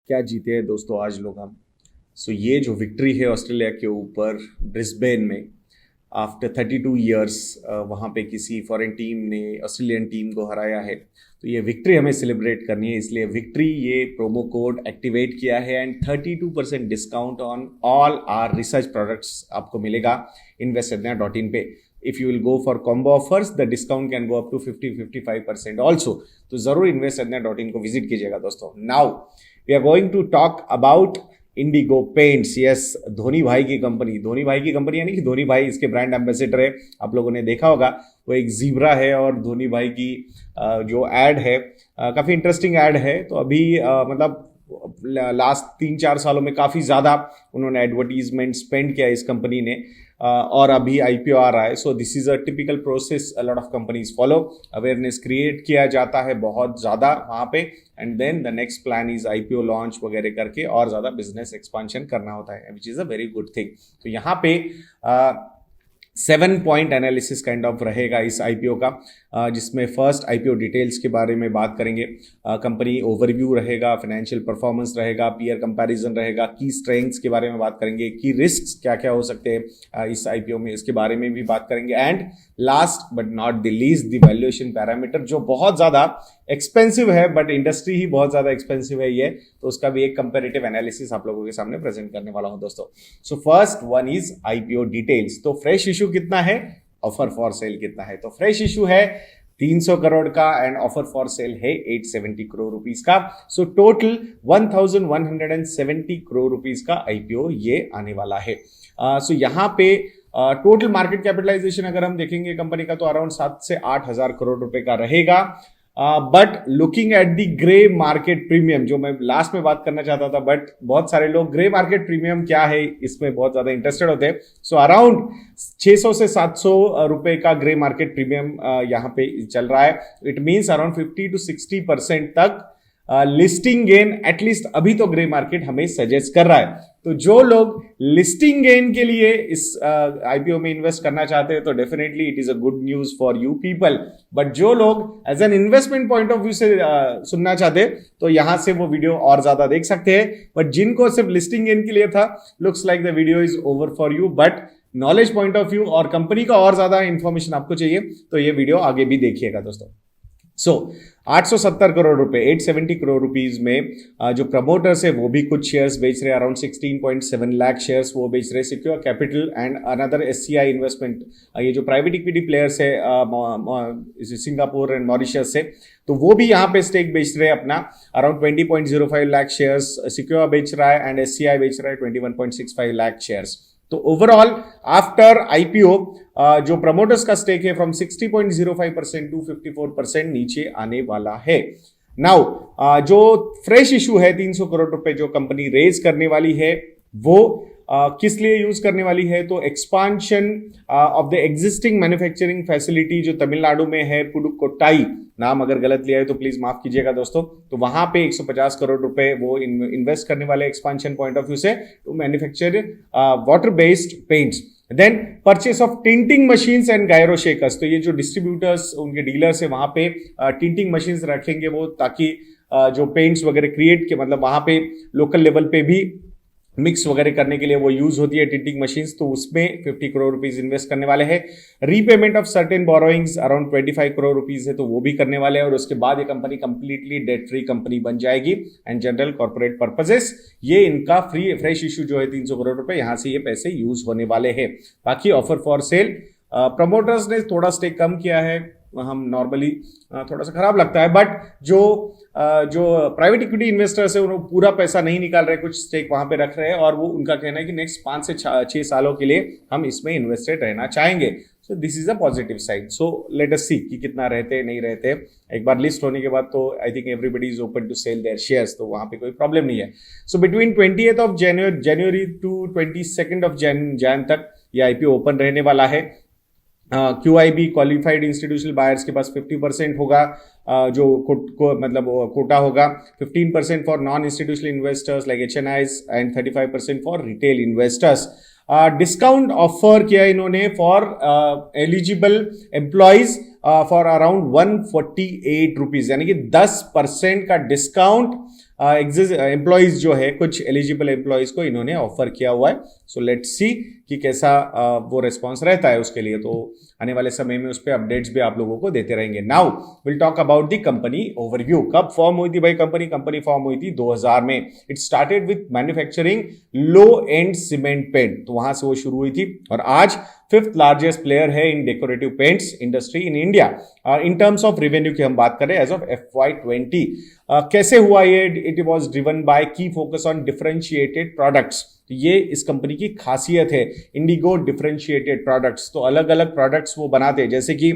क्या जीते हैं दोस्तों आज लोग हम। ये जो विक्ट्री है ऑस्ट्रेलिया के ऊपर ब्रिस्बेन में आफ्टर 32 ईयर्स, वहाँ पे किसी फॉरेन टीम ने ऑस्ट्रेलियन टीम को हराया है। तो ये विक्ट्री हमें सेलिब्रेट करनी है, इसलिए विक्ट्री ये प्रोमो कोड एक्टिवेट किया है and 32% discount on all our research products आपको मिलेगा investedna.in पे। If you will go for combo offers the discount can go up to 50-55% also. तो जरूर investedna.in को विजिट कीजिएगा दोस्तों। Now we are going to talk about Indigo Paints. Yes, Dhoni भाई की कंपनी यानी कि धोनी भाई इसके ब्रांड एम्बेसडर है। आप लोगों ने देखा होगा वो एक जीब्रा है और धोनी भाई की जो एड है काफ़ी इंटरेस्टिंग एड है। तो अभी मतलब लास्ट 3-4 सालों में काफ़ी ज़्यादा उन्होंने एडवर्टीजमेंट स्पेंड किया इस कंपनी ने, और अभी आईपीओ आ रहा है। So this is a typical process a lot of companies follow. Awareness create किया जाता है बहुत ज़्यादा वहाँ पे, and then the next plan is IPO launch वगैरह करके और ज़्यादा बिजनेस एक्सपांशन करना होता है, which is a very good thing. तो यहाँ पे 7 पॉइंट एनालिसिस काइंड ऑफ रहेगा इस आईपीओ का, जिसमें फर्स्ट आईपीओ डिटेल्स के बारे में बात करेंगे, कंपनी ओवरव्यू रहेगा, फाइनेंशियल परफॉर्मेंस रहेगा, पीयर कंपैरिजन रहेगा, की स्ट्रेंथ्स के बारे में बात करेंगे, की रिस्क्स क्या क्या हो सकते हैं इस आईपीओ में, इसके बारे में भी बात करेंगे, and last but not the least the valuation parameter, जो बहुत ज़्यादा एक्सपेंसिव है बट इंडस्ट्री ही बहुत ज़्यादा एक्सपेंसिव है ये, तो उसका भी एक कंपेरेटिव एनालिसिस आप लोगों के सामने प्रेजेंट करने वाला हूं दोस्तों। So first one is IPO details. तो फ्रेश इशू कितना है, ऑफर फॉर सेल कितना है। तो फ्रेश इशू है 300 करोड़ का एंड ऑफर फॉर सेल है 870 करोड़ रुपीस का। सो टोटल 1170 करोड़ रुपीस का आईपीओ ये आने वाला है। सो यहाँ पे टोटल मार्केट कैपिटलाइजेशन अगर हम देखेंगे कंपनी का, तो अराउंड 7 से 8 हजार करोड़ रुपए का रहेगा। But looking at the grey market premium, जो मैं लास्ट में बात करना चाहता था, बट बहुत सारे लोग ग्रे मार्केट प्रीमियम क्या है इसमें बहुत ज्यादा इंटरेस्टेड होते हैं। सो अराउंड 600 से 700 रुपए का ग्रे मार्केट प्रीमियम यहाँ पे चल रहा है। इट मीन्स अराउंड 50 to 60% तक लिस्टिंग गेन एटलीस्ट अभी तो ग्रे मार्केट हमें सजेस्ट कर रहा है। तो जो लोग लिस्टिंग गेन के लिए इस आईपीओ में इन्वेस्ट करना चाहते हैं, तो definitely it is a good news for you people. But जो लोग as an investment point of view से सुनना चाहते हैं, तो यहां से वो वीडियो और ज्यादा देख सकते हैं। बट जिनको सिर्फ लिस्टिंग गेन के लिए था, looks like the video is over for you. But knowledge point of view और कंपनी का और ज्यादा इंफॉर्मेशन आपको चाहिए, तो ये वीडियो आगे भी देखिएगा दोस्तों। सो 870 करोड़ रुपए, 870 करोड़ रुपीज में जो प्रमोटर्स है वो भी कुछ शेयर्स बेच रहे हैं, अराउंड 16.7 लाख शेयर्स वो बेच रहे हैं। Secure capital and another SCI investment, ये जो प्राइवेट इक्विटी प्लेयर्स है सिंगापुर एंड मॉरिशस से, तो वो भी यहाँ पे स्टेक बेच रहे हैं अपना, अराउंड 20.05 लाख शेयर्स सिक्योर बेच रहा है एंड एससीआई बेच रहा है 21.65 लाख शेयर्स। तो ओवरऑल आफ्टर आईपीओ जो प्रमोटर्स का स्टेक है फ्रॉम 60.05% टू 54% नीचे आने वाला है। नाउ जो फ्रेश इशू है 300 करोड़ रुपए जो कंपनी रेज करने वाली है, वो किस लिए यूज करने वाली है, तो expansion of the existing manufacturing facility जो तमिलनाडु में है, पुडुकोट्टाई, नाम अगर गलत लिया है तो प्लीज माफ कीजिएगा दोस्तों। तो वहां पे 150 करोड़ रुपए वो इन्वेस्ट करने वाले एक्सपांशन पॉइंट ऑफ व्यू से to manufacture water based paints. Then purchase of tinting machines and gyro shakers, तो ये जो डिस्ट्रीब्यूटर्स उनके डीलर्स है वहां पे टिंटिंग मशीन्स रखेंगे वो, ताकि जो पेंट्स वगैरह क्रिएट के मतलब वहां पे लोकल लेवल पे भी मिक्स वगैरह करने के लिए वो यूज होती है टिंटिंग मशीन्स, तो उसमें 50 करोड़ रुपीस इन्वेस्ट करने वाले हैं। Repayment of certain borrowings around 25 crore rupees है, तो वो भी करने वाले हैं, और उसके बाद ये company completely debt free company बन जाएगी एंड जनरल कॉर्पोरेट पर्पजेस ये इनका फ्रेश इशू जो है 300 करोड़ रुपए, यहां से ये पैसे यूज होने वाले हैं। बाकी ऑफर फॉर सेल प्रमोटर्स ने थोड़ा स्टेक कम किया है, हम नॉर्मली थोड़ा सा खराब लगता है, बट जो प्राइवेट इक्विटी इन्वेस्टर्स है उन्होंने पूरा पैसा नहीं निकाल रहे, कुछ स्टेक वहां पे रख रहे हैं, और वो उनका कहना है कि नेक्स्ट 5 से 6 सालों के लिए हम इसमें इन्वेस्टेड रहना चाहेंगे। So this is a positive side. So let us see कि कितना रहते नहीं रहते। एक बार लिस्ट होने के बाद तो I think everybody is open to sell their shares, तो वहां पे कोई प्रॉब्लम नहीं है। So between 20th of January to 22nd of Jan तक ये आईपीओ ओपन रहने वाला है। QIB क्वालिफाइड इंस्टीट्यूशनल बायर्स के पास 50% होगा, जो मतलब कोटा होगा, 15% for non institutional investors like HNIs and 35% for retail investors. Discount offer किया इन्होंने for eligible employees for around 148 rupees, यानी कि 10% का डिस्काउंट एम्प्लॉयज जो है, कुछ एलिजिबल एम्प्लॉयज को इन्होंने ऑफर किया हुआ है. सो लेट्स सी कि कैसा वो रिस्पॉन्स रहता है उसके लिए. तो आने वाले समय में उस पर अपडेट्स भी आप लोगों को देते रहेंगे. Now will talk about the company overview. कब फॉर्म हुई थी भाई कंपनी फॉर्म हुई थी 2000 में. It started with manufacturing low and cement paint, तो वहां से वो शुरू हुई थी और आज फिफ्थ लार्जेस्ट प्लेयर है in decorative paints industry in India. In terms of revenue की हम बात करें एज ऑफ FY20, कैसे हुआ ये? इट वॉज ड्रिवन बाय की फोकस ऑन डिफरेंशिएटेड प्रोडक्ट्स. तो ये इस कंपनी की खासियत है, इंडिगो डिफरेंशिएटेड प्रोडक्ट्स. तो अलग अलग प्रोडक्ट्स वो बनाते हैं, जैसे कि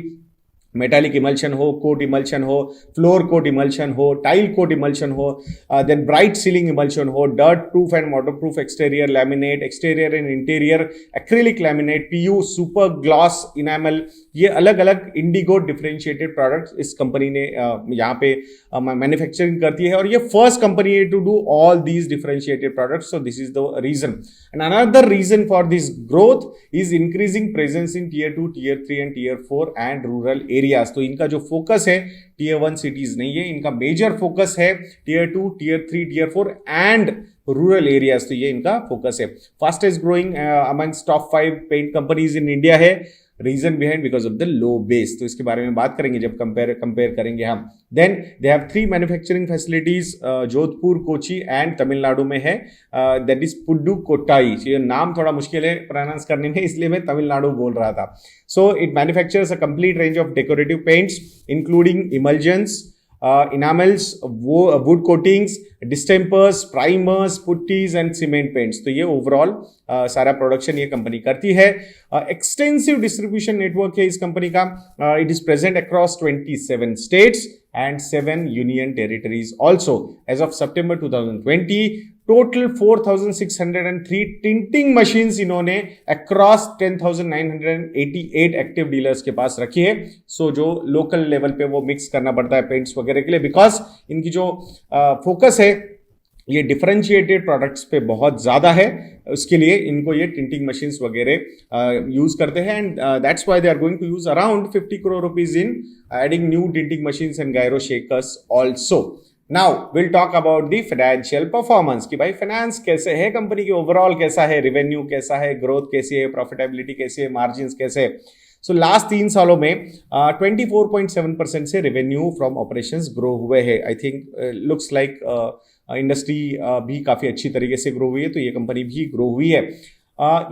मेटालिक इमल्शन हो, कोट इमल्शन हो, फ्लोर कोट इमल्शन हो, टाइल कोट इमल्शन हो, देन ब्राइट सीलिंग इमल्शन हो, dirt proof and water proof exterior laminate, exterior and interior acrylic laminate, PU super gloss enamel. ये अलग अलग इंडिगो डिफरेंशिएटेड प्रोडक्ट्स इस company ने यहाँ पे मैन्युफैक्चरिंग करती है और ये फर्स्ट कंपनी है to do all these differentiated products. So this is the reason. And another reason for this growth is increasing presence in Tier 2, Tier 3 and Tier 4 and rural areas. तो इनका जो focus है Tier 1 cities नहीं है, इनका major focus है Tier 2, Tier 3, Tier 4 and rural areas. तो ये इनका फोकस है. Fastest growing amongst top 5 paint companies in India है. Reason behind because of the low base. तो इसके बारे में बात करेंगे जब कंपेयर करेंगे हम. Then they have 3 manufacturing facilities, Jodhpur, Kochi and Tamil Nadu में है. That is Pudukkottai. ये नाम थोड़ा मुश्किल है प्रोनाउंस करने में, इसलिए मैं तमिलनाडु बोल रहा था. So it manufactures a complete range of decorative paints including emulsions, enamels, wood coatings, distempers, primers, putties and cement paints. तो ये ओवरऑल सारा प्रोडक्शन ये कंपनी करती है. एक्सटेंसिव डिस्ट्रीब्यूशन नेटवर्क है इस कंपनी का. It is present across 27 states and 7 union territories also. As of September 2020, total 4,603 tinting machines इन्होंने across 10,988 active dealers के पास रखी है. So जो local level पे वो mix करना पड़ता है पेंट्स वगैरह के लिए, because इनकी जो फोकस है ये डिफरेंशिएटेड प्रोडक्ट्स पे बहुत ज़्यादा है, उसके लिए इनको ये टिंटिंग मशीन्स वगैरह यूज़ करते हैं. And that's why they are going to use around 50 crore rupees in adding new tinting machines and gyro shakers also. Now will talk about the financial performance कि भाई फाइनेंस कैसे है कंपनी की, overall कैसा है, revenue कैसा है, growth कैसी है, प्रॉफिटेबिलिटी कैसी है, मार्जिन्स कैसे है. सो लास्ट 3 सालों में 24.7% से रेवेन्यू फ्रॉम ऑपरेशंस ग्रो हुए हैं. आई थिंक लुक्स लाइक इंडस्ट्री भी काफ़ी अच्छी तरीके से ग्रो हुई है, तो ये कंपनी भी ग्रो हुई है.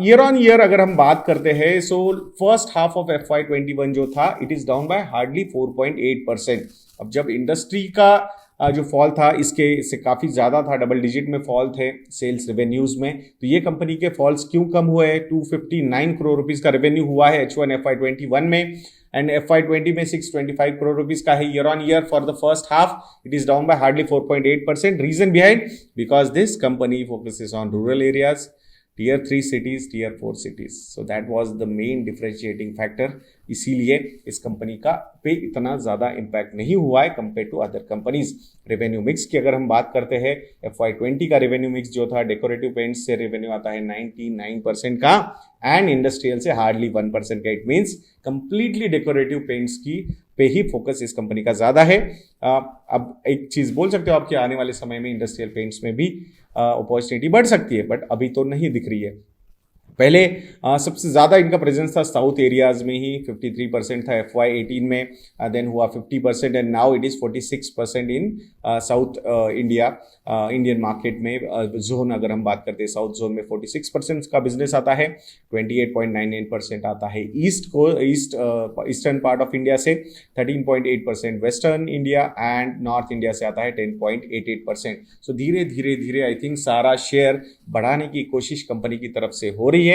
ईयर ऑन ईयर अगर हम बात करते हैं, so first half of FY21 जो था, it is down by hardly 4.8%. अब जब इंडस्ट्री का जो फॉल था इससे काफ़ी ज़्यादा था, डबल डिजिट में फॉल थे सेल्स रेवेन्यूज में. तो ये कंपनी के फॉल्स क्यों कम हुए? 259 crore रुपीज़ का रेवेन्यू हुआ है H1 FY21 में, एंड FY20 में 625 crore रुपीज़ का है. Year on year for the first half it is down by hardly 4.8%. Reason behind because this company focuses on rural areas, Tier 3 cities, Tier 4 cities. So that was the main differentiating factor. इसीलिए इस company का पे इतना ज़्यादा impact नहीं हुआ है compare to other companies. Revenue mix की अगर हम बात करते हैं, FY20 का रेवेन्यू मिक्स जो था, डेकोरेटिव पेंट्स से रेवेन्यू आता है 99% का एंड इंडस्ट्रियल से हार्डली 1% का. It means completely decorative paints की पे ही फोकस इस कंपनी का ज़्यादा है. अब एक चीज़ बोल सकते हो आपके आने वाले समय में इंडस्ट्रियल पेंट्स में भी अपॉर्चुनिटी बढ़ सकती है, बट अभी तो नहीं दिख रही है. पहले सबसे ज़्यादा इनका प्रेजेंस था साउथ एरियाज़ में ही, 53% था FY18 में, देन हुआ 50% and now it is 46% in south Indian market में. जोन अगर हम बात करते हैं, साउथ जोन में 46% का बिजनेस आता है, 28.99% आता है ईस्टर्न पार्ट ऑफ इंडिया से, 13.8% western India and north India से आता है 10.88%. सो धीरे धीरे आई थिंक सारा शेयर बढ़ाने की कोशिश कंपनी की तरफ से हो रही है.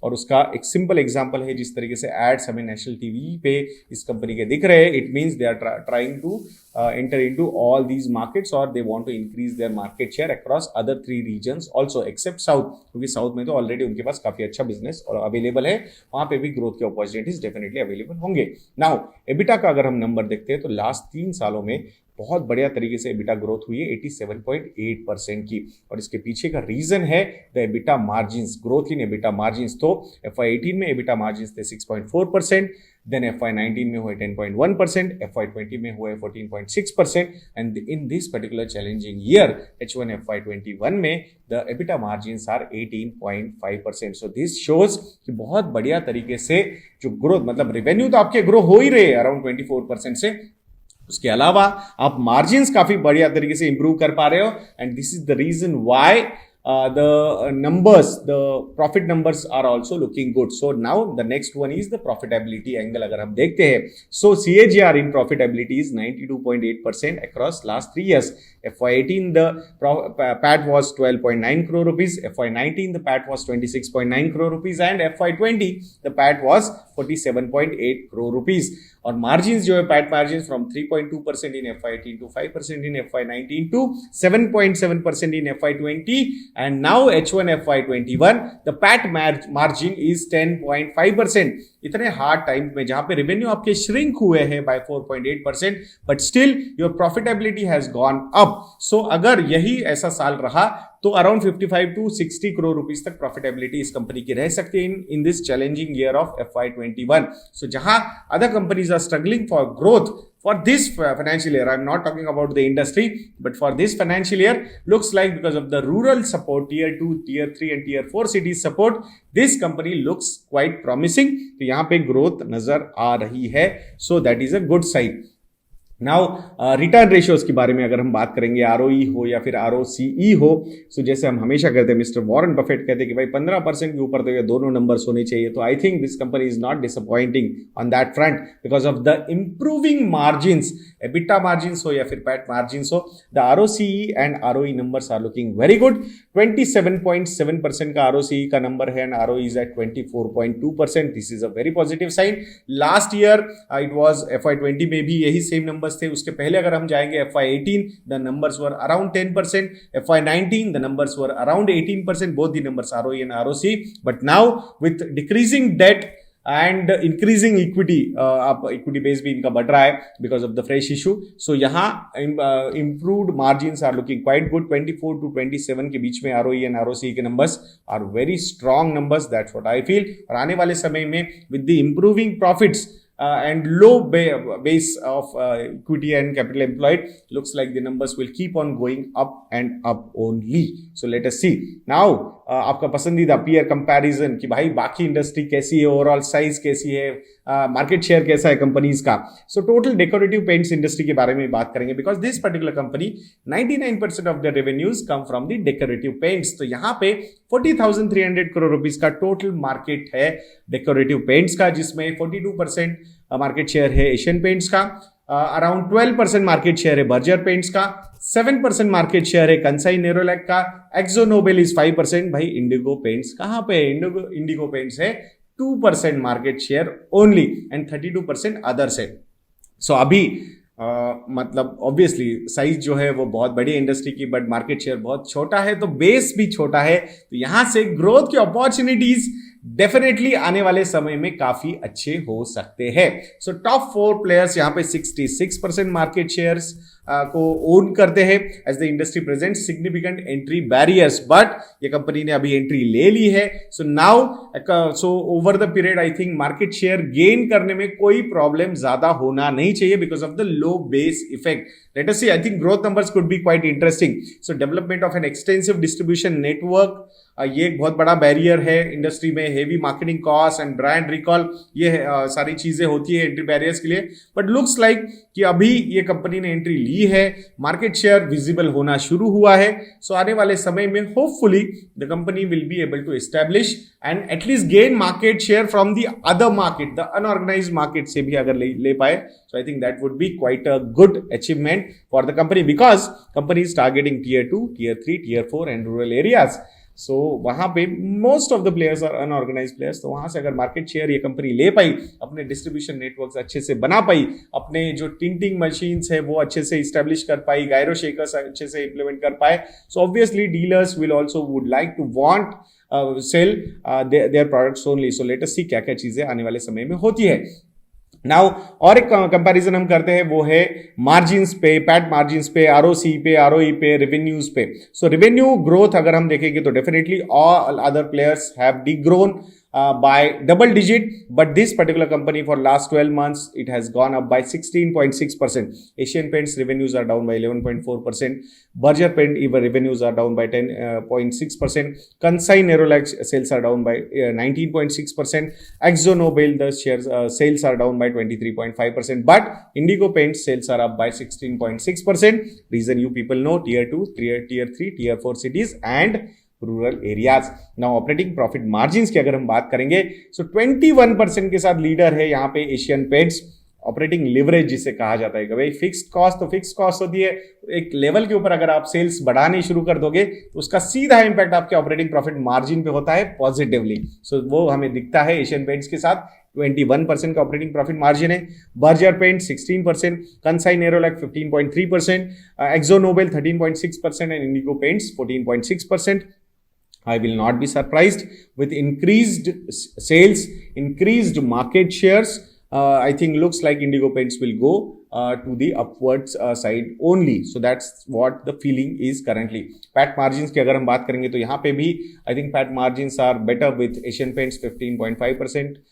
और उसका एक सिंपल एग्जांपल है, जिस तरीके से एड्स हमें नेशनल टीवी पे इस कंपनी के दिख रहे हैं, it means they are trying to enter into all these markets और they want to increase their market share across other 3 regions also except south, क्योंकि साउथ में तो ऑलरेडी उनके पास काफी अच्छा बिजनेस और अवेलेबल है, वहां पे भी ग्रोथ के अपॉर्चुनिटीज डेफिनेटली अवेलेबल होंगे. नाउ एबिटा का अगर हम नंबर देखते हैं तो लास्ट 3 सालों में बहुत बढ़िया तरीके से एबिटा ग्रोथ हुई है 87.8% की, और इसके पीछे का रीजन है the EBITDA margins, growth in EBITDA margins. तो FY18 में एबिटा मार्जिन्स थे 6.4%, देन FY19 में हुए 10.1%, FY20 में हुए 14.6%, and in this particular challenging year H1 FY21 में the EBITDA margins are 18.5%। So this shows कि बहुत बढ़िया तरीके से जो ग्रोथ, मतलब रेवेन्यू तो आपके ग्रो हो ही रहे हैं अराउंड 24% से, उसके अलावा आप मार्जिन्स काफी बढ़िया तरीके से इंप्रूव कर पा रहे हो, and this is the reason why the profit numbers are also looking good. So now the next one is the profitability angle. अगर हम देखते हैं, so CAGR in profitability is 92.8% across last 3 years. FY18 the PAT was 12.9 crore rupees, FY19 the PAT was 26.9 crore rupees, and FY20 the PAT was 47.8 crore rupees. और margins जो है, PAT margins from 3.2% in FY18 to 5% in FY19 to 7.7% in FY20, and now H1 FY21 the PAT margin is 10.5%. इतने hard time में जहां पे revenue आपके shrink हुए हैं by 4.8%, but still your profitability has gone up. So अगर यही ऐसा साल रहा तो अराउंड 55 टू 60 करोड़ रुपीस तक प्रॉफिटेबिलिटी इस कंपनी की रह सकती है in this challenging year of FY21। So जहां other companies are struggling for growth for this financial year, I'm not talking about the industry, but for this financial year, looks like because of the rural support, tier 2, tier 3 and tier 4 cities support, this company looks quite promising. तो यहाँ पे growth नजर आ रही है, so that is a good sign. Now return ratios के बारे में अगर हम बात करेंगे, ROE हो या फिर ROCE हो, सो जैसे हम हमेशा कहते हैं, मिस्टर वॉरेन बफेट कहते हैं कि भाई 15% के ऊपर तो ये दोनों नंबर्स होने चाहिए। तो I think this company is not disappointing on that front because of the improving margins, EBITDA margins हो या फिर पैट मार्जिन्स हो, the ROCE and ROE numbers are looking very good. 27.7% का ROCE का नंबर है and ROE is at 24.2%। This is a very positive sign. Last year it was FY20 में भी यही सेम नंबर थे। उसके पहले अगर हम जाएंगे FY18 the numbers were around 10%, FY19 the numbers were around 18%, both the numbers ROE and ROCE, but now with decreasing debt and increasing equity, आप इक्विटी बेस भी इनका बढ़ रहा है because of the fresh issue. So यहाँ improved margins are looking quite good, 24 to 27 के बीच में ROE and ROCE के numbers are very strong numbers, that's what I feel। और आने वाले समय में with the improving profits and low base of equity and capital employed, looks like the numbers will keep on going up and up only. So let us see now आपका पसंदीदा peer comparison कि भाई बाकी industry कैसी है, overall size कैसी है, market share कैसा है कंपनीज का। So total decorative paints industry के बारे में बात करेंगे because this particular company 99% of the revenues come from the decorative paints. तो यहाँ पे 40,300 करोड़ रुपीस का टोटल मार्केट है डेकोरेटिव पेंट्स का, जिसमें 42% मार्केट शेयर है एशियन पेंट्स का, अराउंड 12% मार्केट शेयर है बर्जर पेंट्स का, 7% मार्केट शेयर है कंसाई नेरोलैक का, एक्सो नोबेल इज 5%। भाई इंडिगो पेंट्स कहां पे है? इंडिगो पेंट्स है 2% market share only and 32% others है। सो अभी मतलब ऑब्वियसली साइज जो है वो बहुत बड़ी इंडस्ट्री की, बट मार्केट शेयर बहुत छोटा है, तो बेस भी छोटा है, तो यहां से ग्रोथ की अपॉर्चुनिटीज डेफिनेटली आने वाले समय में काफी अच्छे हो सकते हैं। सो टॉप 4 प्लेयर्स यहाँ पे 66% मार्केट शेयर्स को ओन करते हैं as the industry present significant entry barriers, but ये कंपनी ने अभी एंट्री ले ली है। So now so over the period I think market share gain करने में कोई प्रॉब्लम ज्यादा होना नहीं चाहिए because of the low base effect. Let us see, I think growth numbers could be quite interesting. So development of an extensive distribution network, ये एक बहुत बड़ा बैरियर है इंडस्ट्री में। Heavy marketing cost and brand recall, ये सारी चीजें होती है एंट्री बैरियर्स के लिए, बट लुक्स लाइक कि अभी ये कंपनी ने एंट्री ली है, मार्केट शेयर विजिबल होना शुरू हुआ है। सो आने वाले समय में hopefully the company will be able to establish and at least gain market share from the other market, the unorganized market से भी अगर ले पाए, so I think that would be quite a good achievement for the company because company is targeting tier 2, tier 3, tier 4 and rural areas. So वहां पे most of the players are unorganized players, तो वहां से अगर market share ये company ले पाई, अपने distribution network अच्छे से बना पाई, अपने जो टिंटिंग मशीन्स है वो अच्छे से इस्टेब्लिश कर पाई, गायरो शेकर्स अच्छे से इंप्लीमेंट कर पाए, so obviously dealers will also would like to want sell their products only. So let us see क्या क्या चीजें आने वाले समय में होती है। नाउ और एक कंपैरिजन हम करते हैं, वो है मार्जिन्स पे, पैट मार्जिन्स पे, आरओसी पे, आरओई पे, रेवेन्यूज पे. सो रेवेन्यू ग्रोथ अगर हम देखेंगे तो definitely all other players have degrown by double digit, but this particular company for last 12 months it has gone up by 16.6%. Asian Paints revenues are down by 11.4%. Berger Paint even revenues are down by 10.6%. Kansai Nerolac sales are down by 19.6%. Akzo Nobel the shares sales are down by 23.5%, but Indigo Paints sales are up by 16.6%. Reason you people know, tier 2, tier 3, tier 4 cities and rural areas. Now operating profit margins की अगर हम बात करेंगे, सो 21% के साथ leader है यहाँ पे एशियन पेंट्स. ऑपरेटिंग लिवरेज जिसे कहा जाता है कि भाई फिक्स्ड कॉस्ट तो फिक्स्ड कॉस्ट होती है, एक लेवल के ऊपर अगर आप सेल्स बढ़ाने शुरू कर दोगे तो उसका सीधा इंपैक्ट आपके ऑपरेटिंग प्रॉफिट मार्जिन पे होता है पॉजिटिवली. सो वो हमें दिखता है एशियन पेंट्स के साथ 21% का ऑपरेटिंग प्रॉफिट मार्जिन है. Berger paint 16%, Kansai Nerolac 15.3%, Akzo Nobel 13.6% and Indigo paints 14.6%. I will not be surprised with increased sales, increased market shares. I think looks like Indigo Paints will go to the upwards side only. So that's what the feeling is currently. PAT margins की अगर हम बात करेंगे तो यहाँ पे भी I think PAT margins are better with Asian Paints 15.5%.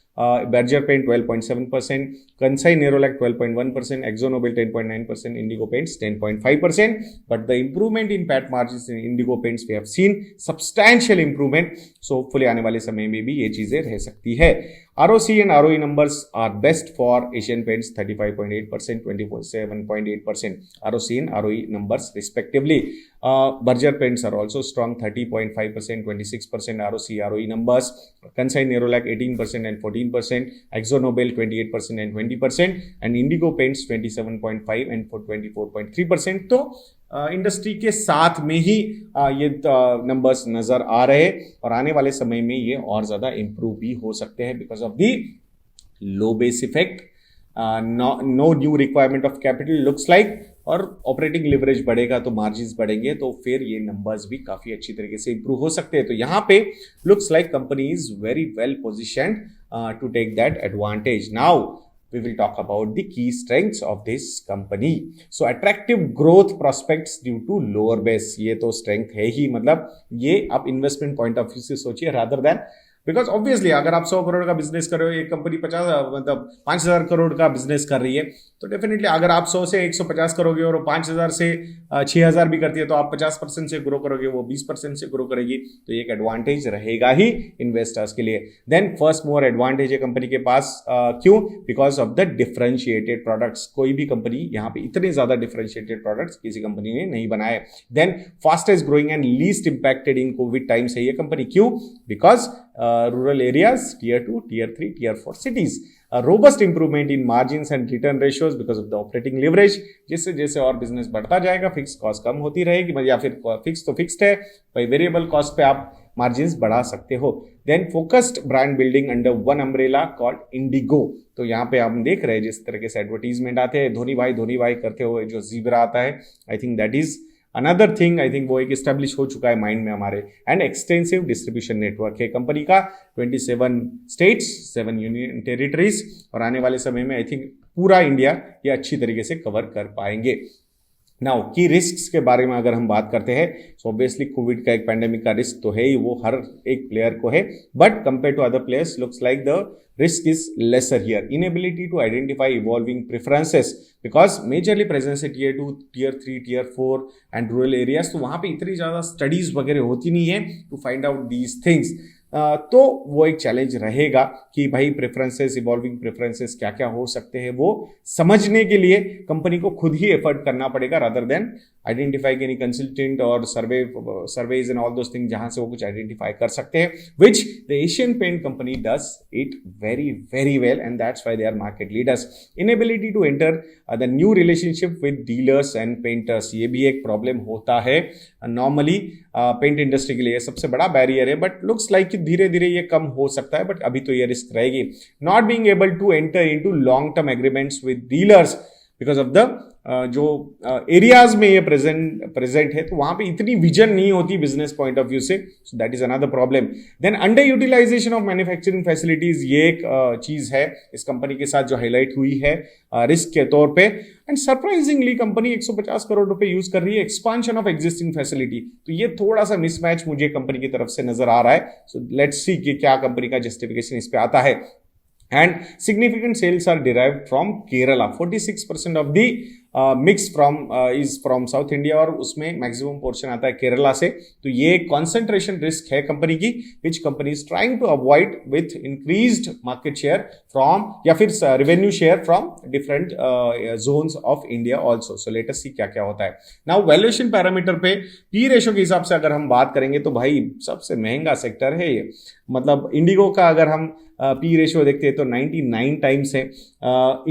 Berger Paint 12.7%, Kansai Nerolac 12.1%, Akzo Nobel 10.9%, Indigo Paints 10.5%. But the improvement in PAT margins in Indigo Paints we have seen substantial improvement. So hopefully आने वाले समय में भी ये चीजें रह सकती है. ROC and ROE numbers are best for Asian Paints 35.8%, 27.8% ROC and ROE numbers respectively. Berger Paints are also strong 30.5%, 26% ROC ROE numbers. Kansai Nerolac 18% and 14%, Akzo Nobel 28% and 20%, and Indigo Paints 27.5% and 24.3%. तो industry के साथ में ही ये numbers नजर आ रहे हैं और आने वाले समय में ये और ज्यादा इंप्रूव भी हो सकते हैं because of the low base effect, no new requirement of capital looks like, और ऑपरेटिंग लिवरेज बढ़ेगा तो मार्जिन्स बढ़ेंगे तो फिर ये नंबर्स भी काफी अच्छी तरीके से इंप्रूव हो सकते हैं. तो यहाँ पे looks like company is very well positioned to take that advantage. Now we will talk about the key strengths of this company. So attractive growth prospects due to lower base. ये तो strength है ही, मतलब ये आप investment point of view से सोचिए rather than, because obviously अगर आप 100 करोड़ का बिजनेस कर रहे हो, एक कंपनी 5,000 करोड़ का बिजनेस कर रही है, तो डेफिनेटली अगर आप 100 से 150 करोगे और 5,000 से 6,000 भी करती है तो आप 50% से ग्रो करोगे, वो 20% से ग्रो करेगी. तो एक एडवांटेज रहेगा ही इन्वेस्टर्स के लिए. देन फर्स्ट मोर एडवांटेज है कंपनी के पास. क्यों? Because of the differentiated products. कोई भी कंपनी यहाँ पे इतने ज्यादा डिफरेंशिएटेड प्रोडक्ट्स किसी कंपनी ने नहीं बनाए. Then fastest growing and least impacted in covid times है ये कंपनी. क्यों? Because rural areas, tier 2, tier 3, tier 4 cities. A robust improvement in margins and return ratios because of the operating leverage. जिससे जैसे और business बढ़ता जाएगा, fix cost कम होती रहेगी, या फिर फिक्स तो फिक्स्ड है, भाई वेरिएबल कॉस्ट पे आप मार्जिन्स बढ़ा सकते हो. Then focused brand building under one umbrella called Indigo. तो यहाँ पे हम देख रहे हैं जिस तरह से एडवर्टीजमेंट आते हैं धोनी भाई करते हुए जो जीब्रा आता है, आई think that is another thing. I think वो एक इस्टेब्लिश हो चुका है माइंड में हमारे. एंड एक्सटेंसिव डिस्ट्रीब्यूशन नेटवर्क है कंपनी का, 27 स्टेट्स, 7 यूनियन टेरिटरीज, और आने वाले समय में आई थिंक पूरा इंडिया ये अच्छी तरीके से कवर कर पाएंगे. नाउ की रिस्क के बारे में अगर हम बात करते हैं, सो ऑब्वियसली कोविड का एक पैंडेमिक का रिस्क तो है ही, वो हर एक प्लेयर को है, but compare to other players looks like the risk is lesser here. Inability to identify evolving preferences because majorly presence है tier 2, tier 3, tier 4 and rural areas. तो वहाँ पे इतनी ज़्यादा स्टडीज वगैरह होती नहीं है to find out these things. तो वो एक चैलेंज रहेगा कि भाई प्रेफरेंसेस, इवॉल्विंग प्रेफरेंसेस क्या क्या हो सकते हैं, वो समझने के लिए कंपनी को खुद ही एफर्ट करना पड़ेगा rather than identify any consultant और surveys and all those thing जहां से वो कुछ आइडेंटिफाई कर सकते हैं, which the Asian paint company does it very very well and that's why they are market leaders. Inability to enter the new relationship with dealers and painters, ये भी एक प्रॉब्लम होता है नॉर्मली पेंट इंडस्ट्री के लिए, सबसे बड़ा barrier है, बट लुक्स लाइक कि धीरे धीरे ये कम हो सकता है, बट अभी तो ये रिस्क रहेगी. Not being able to enter into long term agreements with dealers because of the जो एरियाज में ये प्रेजेंट है, तो वहां पे इतनी विजन नहीं होती बिजनेस पॉइंट ऑफ व्यू से, so that is another problem. Then under utilization of manufacturing facilities, ये एक चीज है इस कंपनी के साथ जो हाईलाइट हुई है रिस्क के तौर पे। एंड सरप्राइजिंगली कंपनी 150 करोड़ रुपए यूज कर रही है एक्सपांशन ऑफ एग्जिस्टिंग फैसिलिटी, तो ये थोड़ा सा मिसमैच मुझे कंपनी की तरफ से नजर आ रहा है। सो लेट्स सी कि क्या कंपनी का जस्टिफिकेशन इस पे आता है। And significant sales are derived from Kerala. 46% of the mix is from South India, और उसमें मैक्सिमम पोर्शन आता है केरला से। तो ये कंसंट्रेशन रिस्क है कंपनी की, which company is trying to avoid with increased market share from, या फिर revenue share from different zones of India also. So let us see क्या क्या होता है। नाउ वैल्यूएशन पैरामीटर पे पी रेशो के हिसाब से अगर हम बात करेंगे तो भाई सबसे महंगा सेक्टर है ये। मतलब इंडिगो का अगर हम पी रेशियो देखते हैं तो 99 टाइम्स है,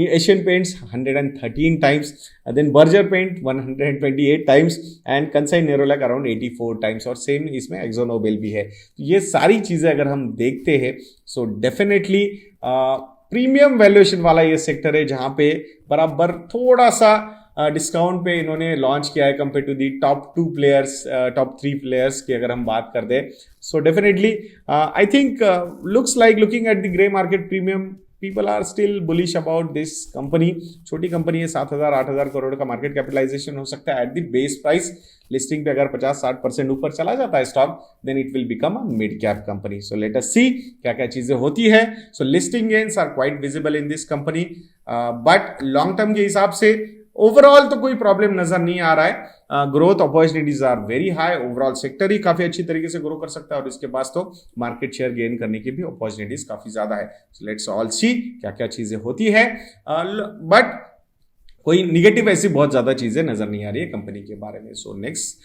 Asian paints 113 times, then Berger paint 128 times, and Kansai Nerolac around 84 times, और सेम इसमें एक्जो नोबेल भी है। तो ये सारी चीजें अगर हम देखते हैं, सो डेफिनेटली प्रीमियम वैल्यूएशन वाला ये सेक्टर है, जहां पे बराबर थोड़ा सा डिस्काउंट पे इन्होंने लॉन्च किया है compare to the top 2 players, top 3 players की अगर हम बात कर दें। So definitely I think looks like looking at the grey market premium, people are still bullish about this company. छोटी कंपनी है, 7,000-8,000 करोड़ का मार्केट कैपिटलाइजेशन हो सकता है at the base price. Listing पे अगर 50-60% ऊपर चला जाता है stock, then it will become a mid cap company. So let us see क्या क्या चीजें होती है। So listing gains are quite visible in this company, but long term के हिसाब से ओवरऑल तो कोई प्रॉब्लम नजर नहीं आ रहा है। Growth opportunities are very high, overall sector ही काफी अच्छी तरीके से ग्रो कर सकता है, और इसके पास तो मार्केट शेयर गेन करने की भी अपॉर्चुनिटीज काफी ज्यादा है। सो लेट्स ऑल सी क्या क्या चीजें होती है, बट कोई निगेटिव ऐसी बहुत ज्यादा चीजें नजर नहीं आ रही है कंपनी के बारे में। सो नेक्स्ट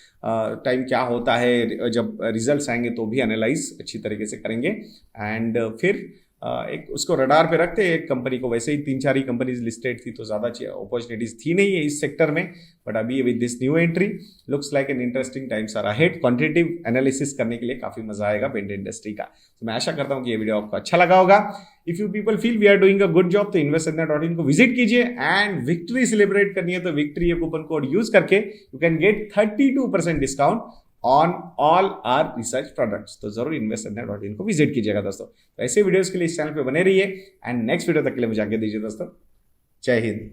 टाइम क्या होता है, जब रिजल्ट्स आएंगे तो भी एनालाइज अच्छी तरीके से करेंगे, एंड फिर एक उसको रडार पे रखते हैं। एक कंपनी को वैसे ही 3-4 ही कंपनीज लिस्टेड थी, तो ज्यादा अपॉर्चुनिटीज थी नहीं है इस सेक्टर में, बट अभी with this new entry looks like an interesting times are ahead. Quantitative analysis करने के लिए काफी मजा आएगा पेंट इंडस्ट्री का। तो मैं आशा करता हूं कि ये वीडियो आपको अच्छा लगा होगा। If you people feel we are doing a good job, तो investindia.in को विजिट कीजिए, एंड विक्ट्री सेलिब्रेट करनी है तो विक्ट्री कूपन कोड यूज करके you can get 32% discount on all our research products. तो जरूर investindia.in को विजिट कीजिएगा दोस्तों। तो ऐसे वीडियोस के लिए इस चैनल पे बने रहिए, एंड नेक्स्ट वीडियो तक के लिए मुझे आगे दीजिए दोस्तों। जय हिंद।